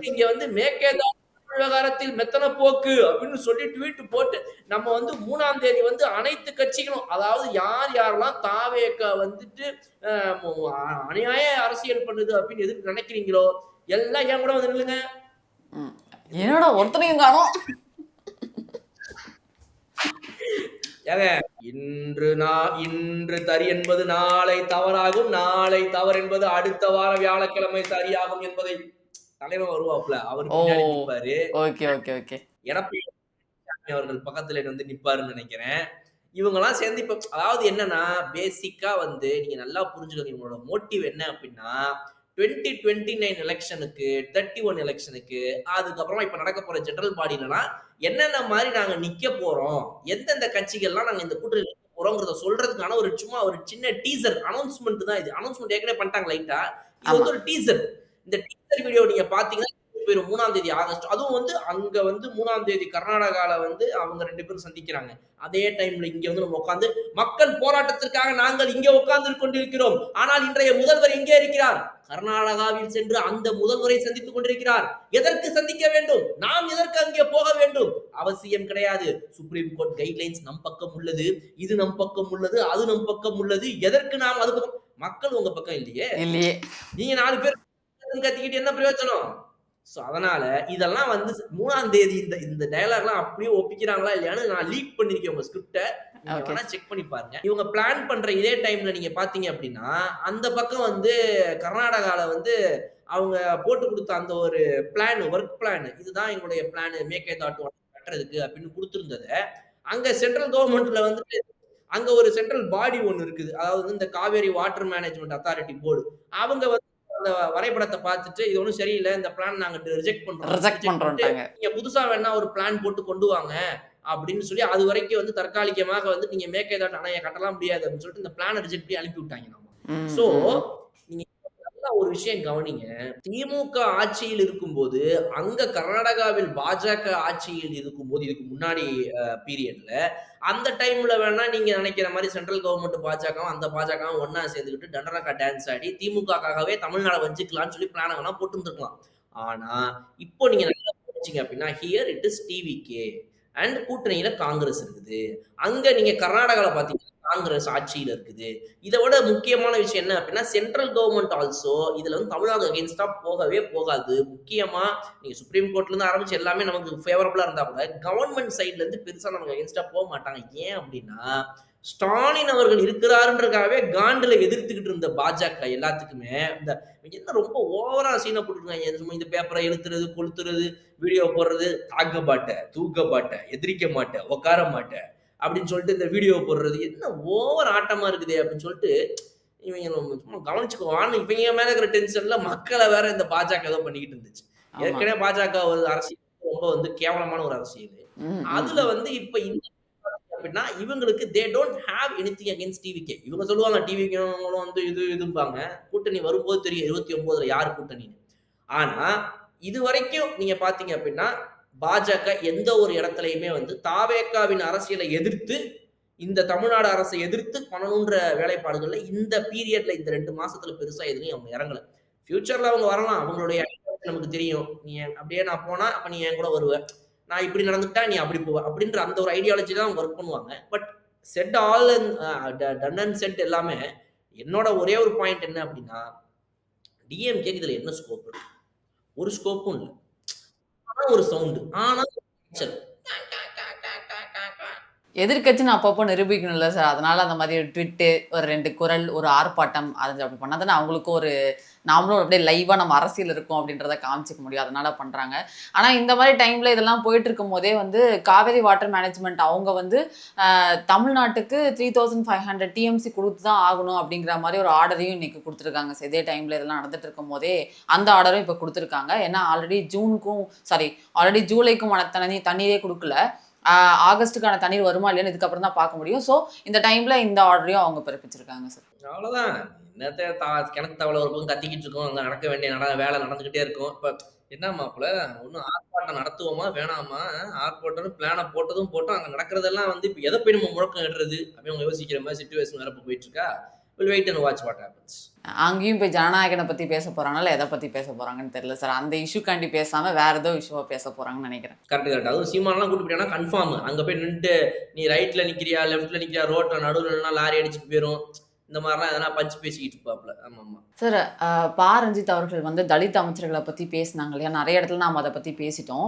இங்க வந்து மேகேதாது விவகாரத்தில் மெத்தன போக்கு அப்படின்னு சொல்லி ட்வீட் போட்டு நம்ம வந்து 3ஆம் தேதி வந்து அனைத்து கட்சிகளும், அதாவது யாரெல்லாம் தாவேக வந்துட்டு அநியாய அரசியல் பண்ணுது அப்படின்னு எதுக்கு நினைக்கிறீங்களோ எல்லாம் என் கூட வந்து நில்லுங்க. என்னோட ஒருத்தனையும் காணோம். ஏங்க, இன்று தரி என்பது நாளை தவறாகும், நாளை தவறு என்பது அடுத்த வாரம் வியாழக்கிழமை சரியாகும் என்பதை தலைவர் வருவாப்ல அவர் பின்னாடி நிற்பாரு. எடப்பாடி அவர்கள் பக்கத்துல வந்து நிப்பாருன்னு நினைக்கிறேன். இவங்க எல்லாம் சேர்ந்து இப்ப அதாவது என்னன்னா பேசிக்கா வந்து நீங்க நல்லா புரிஞ்சுக்கணும் இவங்களோட மோட்டிவ் என்ன அப்படின்னா 2029 எலெக்ஷனுக்கு 31 எலெக்ஷனுக்கு அதுக்கப்புறமா இப்ப நடக்க போற ஜெனரல் பாடிலாம் என்னென்ன மாதிரி நாங்க நிக்க போறோம், எந்தெந்த கட்சிகள்லாம் நாங்க இந்த கூட்டணி போறோங்கிறத சொல்றதுக்கான ஒரு சும்மா ஒரு சின்ன டீசர் அனௌன்ஸ்மெண்ட் தான் இது. அனௌன்ஸ்மெண்ட் ஏற்கனவே பண்ணிட்டாங்க லைட்டா, இது வந்து ஒரு டீசர். இந்த டீசர் வீடியோ நீங்க பாத்தீங்கன்னா 3ஆம் தேதி ஆகஸ்ட், அதுவும் வந்து அங்க வந்து 3ஆம் தேதி கர்நாடகால வந்து அவங்க 2 பேரும் சந்திக்கிறாங்க. அதே டைம்ல இங்க வந்து நம்ம உட்கார்ந்து மக்கள் போராட்டத்திற்காக நாங்கள் இங்கே உட்கார்ந்து கொண்டிருக்கிறோம், ஆனால் இன்றைய முதல்வர் எங்கே இருக்கிறார்? கர்நாடகாவில் சென்று அந்த முதல்வரை சந்தித்துக் கொண்டிருக்கிறார். எதற்கு சந்திக்க வேண்டும்? நாம் எதற்கு அங்கே போக வேண்டும்? அவசியம் கிடையாது. சுப்ரீம் கோர்ட் கைட்லைன்ஸ் நம் பக்கம் உள்ளது, இது நம் பக்கம் உள்ளது, அது நம் பக்கம் உள்ளது. எதற்கு நாம் அது பக்கம்? மக்கள் உங்க பக்கம் இல்லையே. நீங்க 4 பேர் கத்திக்கிட்டு என்ன பிரயோஜனம்? சோ அதனால இதெல்லாம் வந்து 3ஆம் தேதி இந்த டயலாக்லாம் அப்படியே ஒப்பிக்கிறாங்களா இல்லையான்னு நான் லீக் பண்ணிருக்கேன் உங்க ஸ்கிரிப்டை, செக் பண்ணி பாருங்க. இவங்க பிளான் பண்ற இதே டைம்ல நீங்க பாத்தீங்க அப்படின்னா அந்த பக்கம் வந்து கர்நாடகால வந்து அவங்க போட்டு கொடுத்த அந்த ஒரு பிளான், ஒர்க் பிளான், இதுதான் எங்களுடைய பிளான் மேகேதாட்டு கட்டுறதுக்கு அப்படின்னு கொடுத்துருந்தத அங்க சென்ட்ரல் கவர்மெண்ட்ல வந்துட்டு அங்க ஒரு சென்ட்ரல் பாடி ஒன்னு இருக்குது, அதாவது இந்த Kaveri water management authority board. அவங்க வந்து அந்த வரைபடத்தை பார்த்துட்டு இது ஒன்றும் சரியில்லை, இந்த பிளான் நாங்க ரிஜெக்ட் பண்றோம், நீங்க புதுசா வேணா ஒரு பிளான் போட்டு கொண்டு வாங்க அப்படின்னு சொல்லி அது வரைக்கும் வந்து தற்காலிகமாக வந்து நீங்க மேகேதாட்டு அணையை கட்டலாம் முடியாது அப்படின்னு சொல்லிட்டு இந்த பிளானை ரிஜெக்ட் பண்ணி அனுப்பி விட்டாங்க. நம்ம சோ நீங்க ஒரு விஷயம் கவனிங்க, திமுக ஆட்சியில் இருக்கும்போது அங்க கர்நாடகாவில் பாஜக ஆட்சியில் இருக்கும்போது இதுக்கு முன்னாடி பீரியட்ல அந்த டைம்ல வேணா நீங்க நினைக்கிற மாதிரி சென்ட்ரல் கவர்மெண்ட் பாஜகவும் அந்த பாஜகவும் ஒன்னா சேர்ந்துக்கிட்டு டண்டனக்கா டான்ஸ் ஆடி திமுகவே தமிழ்நாடு வஞ்சிக்கலாம்னு சொல்லி பிளான வேணா போட்டு இருந்திருக்கலாம். ஆனா இப்போ நீங்க நல்லா புரிஞ்சிங்க அப்படின்னா here it is TVK and கூட்டணியில காங்கிரஸ் இருக்குது. அங்க நீங்க கர்நாடகால பாத்தீங்கன்னா காங்கிரஸ் ஆட்சியில இருக்குது. இதை விட முக்கியமான விஷயம் என்ன அப்படின்னா சென்ட்ரல் கவர்மெண்ட் ஆல்சோ இதுல வந்து தமிழ்நாடு அகேன்ஸ்டா போகவே போகாது. முக்கியமா நீங்க சுப்ரீம் கோர்ட்ல இருந்து ஆரம்பிச்சு எல்லாமே நமக்கு ஃபேவரபிளா இருந்தா கூட கவர்மெண்ட் சைட்ல இருந்து பெருசா நமக்கு அகேன்ஸ்டா போக மாட்டாங்க. ஏன் அப்படின்னா ஸ்டாலின் அவர்கள் இருக்கிறாருன்றக்காகவே காண்டுல எதிர்த்துக்கிட்டு இருந்த பாஜக எல்லாத்துக்குமே இந்த என்ன ரொம்ப ஓவரா சீனை போட்டுருக்காங்க. இந்த பேப்பரை எழுத்துறது, கொளுத்துறது, வீடியோ போடுறது, தாக்க மாட்டேன், தூக்க மாட்டேன், எதிரிக்க மாட்டேன், உட்கார மாட்டேன் அப்படின்னு சொல்லிட்டு இந்த வீடியோ போடுறது என்ன ஓவர் ஆட்டமா இருக்குது அப்படின்னு சொல்லிட்டு இவங்க கவனிச்சுக்குவான்னு இவங்க மேல இருக்கிற டென்ஷன்ல மக்களை வேற இந்த பாஜக ஏதோ பண்ணிக்கிட்டு இருந்துச்சு. ஏற்கனவே பாஜக ஒரு அரசியல் ரொம்ப வந்து கேவலமான ஒரு அரசியல். அதுல வந்து இப்ப இந்த அப்படின்னா இவங்களுக்கு they don't have anything against TVK. இவங்க சொல்லுவாங்க டிவிகேங்களும் வந்து இதும்பாங்க, கூட்டணி வரும்போது தெரியும் 29ல யார் கூட்டணின்னு. ஆனா இது வரைக்கும் நீங்க பாத்தீங்க அப்படின்னா பாஜக எந்த ஒரு இடத்துலயுமே வந்து தாவேகாவின் அரசியலை எதிர்த்து இந்த தமிழ்நாடு அரசை எதிர்த்து பண்ணணுன்ற வேலைப்பாடுகள்ல இந்த பீரியட்ல இந்த 2 மாசத்துல பெருசா எதுலையும் அவங்க இறங்கல. ஃபியூச்சர்ல அவங்க வரலாம், அவங்களுடைய நமக்கு தெரியும். நீ அப்படியே நான் போனா அப்ப நீ என் கூட வருவ, நான் இப்படி நடந்துக்கிட்டா நீ அப்படி போவ அப்படின்ற அந்த ஒரு ஐடியாலஜி தான் ஒர்க் பண்ணுவாங்க. But set all done and set எல்லாமே என்னோட ஒரே ஒரு பாயிண்ட் என்ன அப்படின்னா, டிஎம்கேக்கு இதுல என்ன ஸ்கோப் இருக்கு? ஒரு ஸ்கோப்பும் இல்லை. ஆனா ஒரு சவுண்டு, ஆனா எதிர்க்கட்சின்னு அப்பப்போ நிரூபிக்கணும்ல சார். அதனால அந்த மாதிரி ஒரு ட்விட்டு, ஒரு 2 குரல், ஒரு ஆர்ப்பாட்டம் அது அப்படி பண்ணா தானே அவங்களுக்கு ஒரு நாமளும் அப்படியே லைவாக நம்ம அரசியல் இருக்கோம் அப்படின்றத காமிச்சிக்க முடியும். அதனால பண்ணுறாங்க. ஆனால் இந்த மாதிரி டைமில் இதெல்லாம் போயிட்டு இருக்கும் போதே வந்து காவேரி வாட்டர் மேனேஜ்மெண்ட் அவங்க வந்து தமிழ்நாட்டுக்கு 3500 டிஎம்சி கொடுத்து தான் ஆகணும் அப்படிங்கிற மாதிரி ஒரு ஆர்டரையும் இன்னைக்கு கொடுத்துருக்காங்க. இதே டைமில் இதெல்லாம் நடந்துட்டு இருக்கும் போதே அந்த ஆர்டரும் இப்போ கொடுத்துருக்காங்க. ஏன்னா ஆல்ரெடி ஜூலைக்குமான தண்ணீரே கொடுக்கல. ஆகஸ்ட்டுக்கான தண்ணீர் வருமா இல்லையான்னு இதுக்கப்புறம் தான் பார்க்க முடியும். ஸோ இந்த டைம்ல இந்த ஆர்டரையும் அவங்க பிறப்பிச்சிருக்காங்க சார். அவ்வளோதான். என்னத்த கிணத்து தவளை ஒரு பக்கம் கத்திக்கிட்டு இருக்கோம், அங்கே நடக்க வேண்டிய வேலை நடந்துக்கிட்டே இருக்கும். இப்போ என்ன மாப்பிள்ள, ஒன்றும் ஆர்ப்பாட்டம் நடத்துவோமா வேணாமா? ஆர்ப்பாட்டம் பிளானை போட்டதும் போட்டோம், அங்கே நடக்கிறதெல்லாம் வந்து இப்போ எதை போய் நம்ம முழக்கம் இடுறது அப்படின்னு அவங்க யோசிக்கிற மாதிரி சிச்சுவேஷன் வேற இப்போ போயிட்டு இருக்கா. Will wait and watch what happens. அங்கேயும் போய் ஜனநாயகனை பற்றி பேச போகிறாங்களா, எதை பற்றி பேச போகிறாங்கன்னு தெரியல சார். அந்த இஷ்யூக்காண்டி பேசாமல் வேறு ஏதோ இஷ்யூவாக பேச போகிறாங்கன்னு நினைக்கிறேன். கரெக்ட். அதுவும் சீமானெலாம் கூட்டு போயிட்டா கன்ஃபார்ம் அங்கே போய் நின்றுட்டு நீ ரைட்டில் நிற்கிறியா லெஃப்ட்டில் நிற்கிறியா, ரோட்டில் நடுவில் லாரி அடிச்சுட்டு போயிடும், இந்த மாதிரிலாம் எதனா பஞ்சு பேசிக்கிட்டு இருப்பாப்புல. ஆமாம் சார். ரஞ்சித் அவர்கள் வந்து தலித் அமைச்சர்களை பற்றி பேசினாங்க இல்லையா, நிறைய இடத்துல நாம் அதை பற்றி பேசிட்டோம்.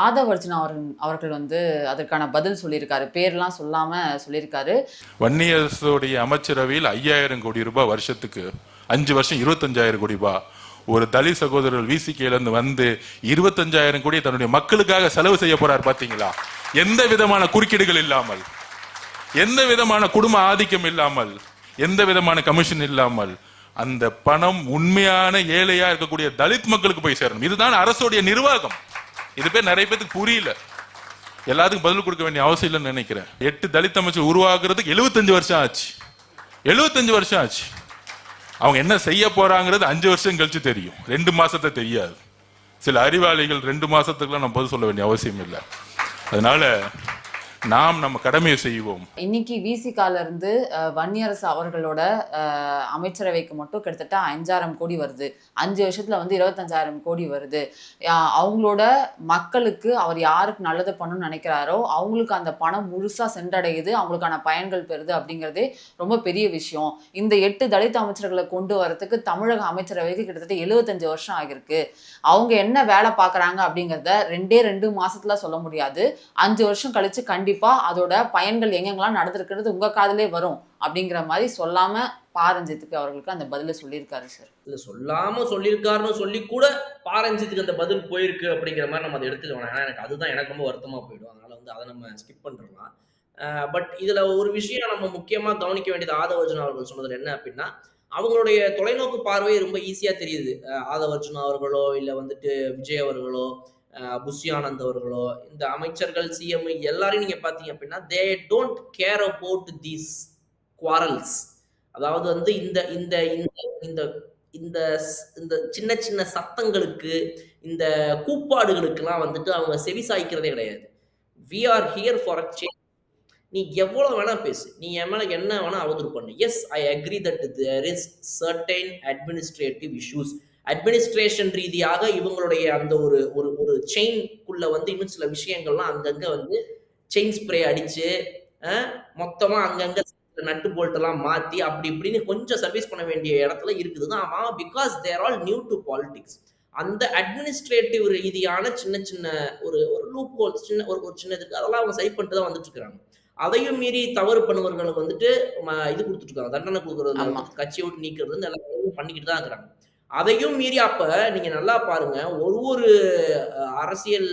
ஆதவ் அர்ஜுனா அவர்கள் வந்து அதற்கான பதில் சொல்லியிருக்காரு, பேர்லாம் சொல்லாமல் சொல்லியிருக்காரு. வன்னியரசுடைய அமைச்சரவையில் 5000 கோடி ரூபாய் வருஷத்துக்கு 5 வருஷம் 25,000 கோடி ரூபாய். ஒரு தலித் சகோதரர்கள் விசிகேல இருந்து வந்து 25,000 கோடி தன்னுடைய மக்களுக்காக செலவு செய்ய போறார். பாத்தீங்களா? எந்த விதமான குறுக்கீடுகள் இல்லாமல், எந்த விதமான குடும்ப ஆதிக்கம் இல்லாமல், எந்த விதமான கமிஷன் இல்லாமல் அந்த பணம் உண்மையான ஏழையா இருக்கக்கூடிய தலித் மக்களுக்கு போய் சேரணும். இதுதான் அரசுடைய நிர்வாகம். இது பேர் நிறைய பேருக்கு புரியல. எல்லாத்துக்கும் பதில் கொடுக்க வேண்டிய அவசியம் இல்லைன்னு நினைக்கிறேன். 8 தலித் அமைச்சர் உருவாக்குறதுக்கு 75 வருஷம் ஆச்சு. 75 வருஷம் ஆச்சு. அவங்க என்ன செய்ய போறாங்கிறது 5 வருஷம் கழிச்சு தெரியும், 2 மாசத்தை தெரியாது. சில அறிவாளிகள் 2 மாசத்துக்குலாம் நம்ம பதில் சொல்ல வேண்டிய அவசியம் இல்லை. அதனால நாம் நம்ம கடமையை செய்வோம். இன்னைக்கு விசிகால இருந்து வன்னியரசு அவர்களோட அமைச்சரவைக்கு மட்டும் கிட்டத்தட்ட 5000 கோடி வருது. 5 வருஷத்துல வந்து 25,000 கோடி வருது. அவங்களோட மக்களுக்கு அவர் யாருக்கு நல்லது பண்ணணும்னு நினைக்கிறாரோ அவங்களுக்கு அந்த பணம் முழுசா சென்றடையுது, அவங்களுக்கான பயன்கள் பெறுது அப்படிங்கிறதே ரொம்ப பெரிய விஷயம். இந்த 8 தலித் அமைச்சர்களை கொண்டு வரதுக்கு தமிழக அமைச்சரவைக்கு கிட்டத்தட்ட 75 வருஷம் ஆகிருக்கு. அவங்க என்ன வேலை பார்க்குறாங்க அப்படிங்கிறத 2 மாசத்துல சொல்ல முடியாது. 5 வருஷம் கழிச்சு கண்டிப்பா அதோட பயன்கள் எங்கெங்கெல்லாம் நடந்திருக்கிறது உங்க காதலே வரும் அப்படிங்கிற மாதிரி சொல்லாம ரஞ்சித்துக்கு அவர்களுக்கு அந்த பதில சொல்லியிருக்காரு சார். இல்ல சொல்லாம சொல்லியிருக்காருன்னு சொல்லி கூட ரஞ்சித்துக்கு அந்த பதில் போயிருக்கு அப்படிங்கிற மாதிரி நம்ம அதை எடுத்துக்கலாம். ஏன்னா எனக்கு அதுதான் எனக்கு ரொம்ப வருத்தமா போயிடும். அதனால வந்து அதை நம்ம ஸ்கிப் பண்ணிடலாம். பட் இதுல ஒரு விஷயம் நம்ம முக்கியமா கவனிக்க வேண்டியது ஆதவ் அர்ஜுனா அவர்கள் சொன்னதுல என்ன அப்படின்னா, அவங்களுடைய தொலைநோக்கு பார்வை ரொம்ப ஈஸியா தெரியுது. ஆதவ் அர்ஜுனா அவர்களோ இல்ல வந்துட்டு விஜய் அவர்களோ புஷி ஆனந்த் அவர்களோ இந்த அமைச்சர்கள் சிஎம் எல்லாரையும் நீங்க பாத்தீங்க அப்படின்னா they don't care about these quarrels. அதாவது வந்து இந்த இந்த இந்த இந்த இந்த சின்ன சின்ன சத்தங்களுக்கு, இந்த கூப்பாடுகளுக்கெல்லாம் வந்துட்டு அவங்க செவி சாய்க்கிறதே கிடையாது. We are here for a change. நீ எவ்வளவு வேணா பேசு, நீ என் மேல என்ன வேணா அவதூறு பண்ணு. Yes, I agree that there is certain administrative issues. Administration ரீதியாக இவங்களுடைய அந்த ஒரு ஒரு செயின்குள்ள வந்து இன்னும் சில விஷயங்கள்லாம் அங்கங்க வந்து செயின் ஸ்ப்ரே அடிச்சு மொத்தமா அங்கங்க நட்டு போல்ட் எல்லாம் மாத்தி அப்படி இப்படின்னு கொஞ்சம் சர்வீஸ் பண்ண வேண்டிய இடத்துல இருக்குதுதான். ஆமா, because they're all new to politics. அந்த அட்மினிஸ்ட்ரேட்டிவ் ரீதியான சின்ன சின்ன ஒரு லூப் ஹோல்ஸ், சின்ன ஒரு சின்னதுக்கு அதெல்லாம் அவங்க சரி பண்ணிட்டு தான் வந்துட்டு இருக்காங்க. அதையும் மீறி தவறு பண்ணுவர்களுக்கு வந்துட்டு இது கொடுத்துட்டு இருக்காங்க, தண்டனை கொடுக்கறது, கட்சியை விட்டு நீக்கிறது, எல்லாத்தையும் பண்ணிக்கிட்டு தான் இருக்கிறாங்க. அதையும் மீறி அப்ப நீங்க நல்லா பாருங்க, ஒரு அரசியல்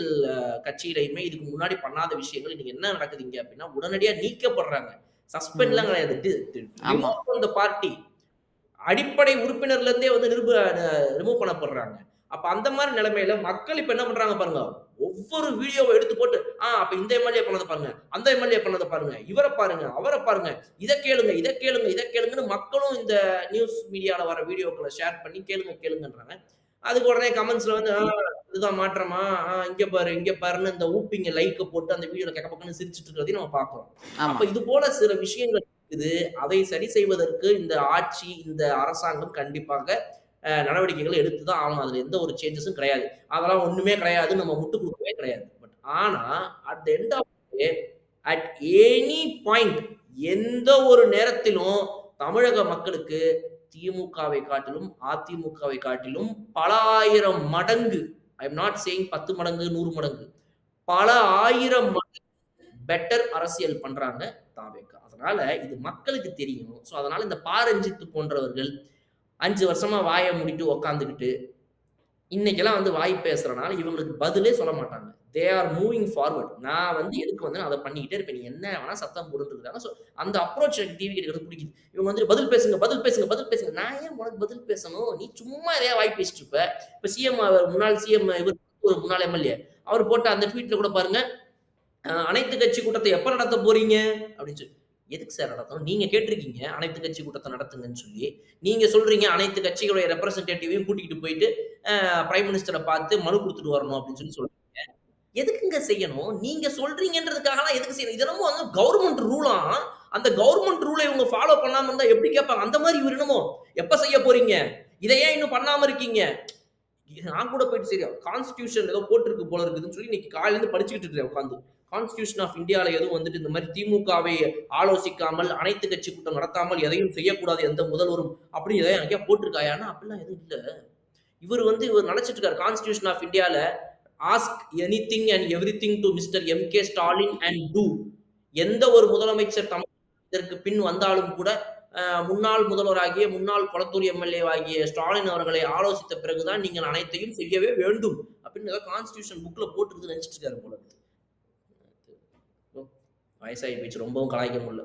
கட்சியிலையுமே இதுக்கு முன்னாடி பண்ணாத விஷயங்கள் இன்னைக்கு என்ன நடக்குதுங்க அப்படின்னா உடனடியா நீக்கப்படுறாங்க. சஸ்பெண்ட்லாம் கிடையாது, இந்த பார்ட்டி அடிப்படை உறுப்பினர்ல இருந்தே வந்து ரிமூவ் பண்ணப்படுறாங்க. அப்ப அந்த மாதிரி நிலைமையில மக்கள் இப்ப என்ன பண்றாங்க பாருங்க, ஒவ்வொரு வீடியோவை எடுத்து போட்டு அப்ப இந்த எம்எல்ஏ பண்ணதை பாருங்க, அந்த எம்எல்ஏ பண்ணதை பாருங்க, இவரை பாருங்க, அவரை பாருங்க, இதை கேளுங்க, இதை கேளுங்க, இதை கேளுங்கன்னு மக்களும் இந்த நியூஸ் மீடியால வர வீடியோக்களை ஷேர் பண்ணி கேளுங்கன்றாங்க. அதுக்கு உடனே கமெண்ட்ஸ்ல வந்து இதுதான் மாற்றமா, இங்க பாரு இங்க பாருன்னு இந்த ஊப்பிங்க லைக்க போட்டு அந்த வீடியோல கேட்க பக்கம்னு சிரிச்சுட்டு இருக்கிறதையும் நம்ம பாக்குறோம். அப்ப இது போல சில விஷயங்கள் இருக்குது. அதை சரி செய்வதற்கு இந்த ஆட்சி, இந்த அரசாங்கம் கண்டிப்பாக நடவடிக்கைகளை எடுத்து தான் ஆகணும். அதுல எந்த ஒரு சேஞ்சஸும் கிடையாது. அதெல்லாம் ஒண்ணுமே கிடையாது, நம்ம முட்டு கொடுக்கவே கிடையாது. பட் ஆனா at the end of day, at any point, எந்த ஒரு நேரத்திலும் தமிழக மக்களுக்கு திமுகவை காட்டிலும் அதிமுகவை காட்டிலும் பல ஆயிரம் மடங்கு, ஐ எம் நாட் சேயிங் 10 மடங்கு 100 மடங்கு, பல ஆயிரம் மடங்கு பெட்டர் அரசியல் பண்றாங்க தாவேகா. அதனால இது மக்களுக்கு தெரியும். ஸோ அதனால இந்த பாரஞ்சித்து போன்றவர்கள் 5 வருஷமா வாயை மூடிட்டு உக்காந்துக்கிட்டு இன்னைக்கெல்லாம் வந்து வாய் பேசுறனால இவங்களுக்கு பதிலே சொல்ல மாட்டாங்க. They are moving forward. நான் வந்து எதுக்கு வந்து அதை பண்ணிக்கிட்டே இருப்பேன், நீ என்ன வேணா சத்தம் போட்டுட்டு இருக்காங்க. ஸோ அந்த அப்ரோச் எனக்கு டிவி கிட்ட பிடிக்குது. இவங்க வந்து பதில் பேசுங்க பதில் பேசுங்க பதில் பேசுங்க. நான் ஏன் உனக்கு பதில் பேசணும்? நீ சும்மா எதையா வாய் பேசிட்டு இருப்ப. இப்ப சிஎம், முன்னாள் சிஎம், இவர் ஒரு முன்னாள் எம்எல்ஏ, அவர் போட்ட அந்த ட்வீட்ல கூட பாருங்க, அனைத்து கட்சி கூட்டத்தை எப்ப நடத்த போறீங்க அப்படின்னு சொல்லி. எதுக்கு சார் நடத்தணும்? நீங்க கேட்டிருக்கீங்க அனைத்து கட்சி கூட்டத்தை நடத்துங்கன்னு சொல்லி. நீங்க சொல்றீங்க அனைத்து கட்சிகளுடைய ரெப்ரசன்டேட்டிவையும் கூட்டிகிட்டு போயிட்டு பிரைம் மினிஸ்டரை பார்த்து மனு கொடுத்துட்டு வரணும் அப்படின்னு சொல்லி சொல்றீங்க. எதுக்குங்க செய்யணும்? நீங்க சொல்றீங்கன்றதுக்காகலாம் எதுக்கு செய்யணும்? இதெல்லாம் வந்து கவர்மெண்ட் ரூலா. அந்த கவர்மெண்ட் ரூலை இவங்க ஃபாலோ பண்ணாம இருந்தா எப்படி கேட்பாங்க? அந்த மாதிரி இவர் என்னமோ எப்ப செய்ய போறீங்க, இதை ஏன் இன்னும் பண்ணாம இருக்கீங்க? நான் கூட போயிட்டு சரியா கான்ஸ்டிடியூஷன் ஏதோ போட்டிருக்கு போல இருக்குதுன்னு சொல்லி இன்னைக்கு காலையில இருந்து படிச்சுக்கிட்டு இருக்கேன் உட்காந்து. கான்ஸ்டிடியூஷன் ஆஃப் இந்தியாவில் எதுவும் வந்துட்டு இந்த மாதிரி திமுகவை ஆலோசிக்காமல் அனைத்து கட்சி கூட்டம் நடத்தாமல் எதையும் செய்யக்கூடாது எந்த முதல்வரும் அப்படி எதாவது எங்கேயா போட்டிருக்காயானா அப்படிலாம் எதுவும் இல்லை. இவர் நினைச்சிட்டு இருக்காரு கான்ஸ்டிடியூஷன் ஆஃப் இந்தியாவில் ask anything and everything to mister M K. Stalin and to. எந்த ஒரு முதலமைச்சர் இதற்கு பின் வந்தாலும் கூட முன்னாள் முதல்வராகிய முன்னாள் கொளத்தூர் எம்எல்ஏ ஆகிய ஸ்டாலின் அவர்களை ஆலோசித்த பிறகுதான் நீங்கள் அனைத்தையும் செய்யவே வேண்டும் அப்படின்னு ஏதாவது கான்ஸ்டிடியூஷன் புக்ல போட்டுருக்கு நினைச்சிட்டு இருக்காரு போல. வயசாகி போயிடுச்சு, ரொம்பவும் கலாய்க்க முடியல.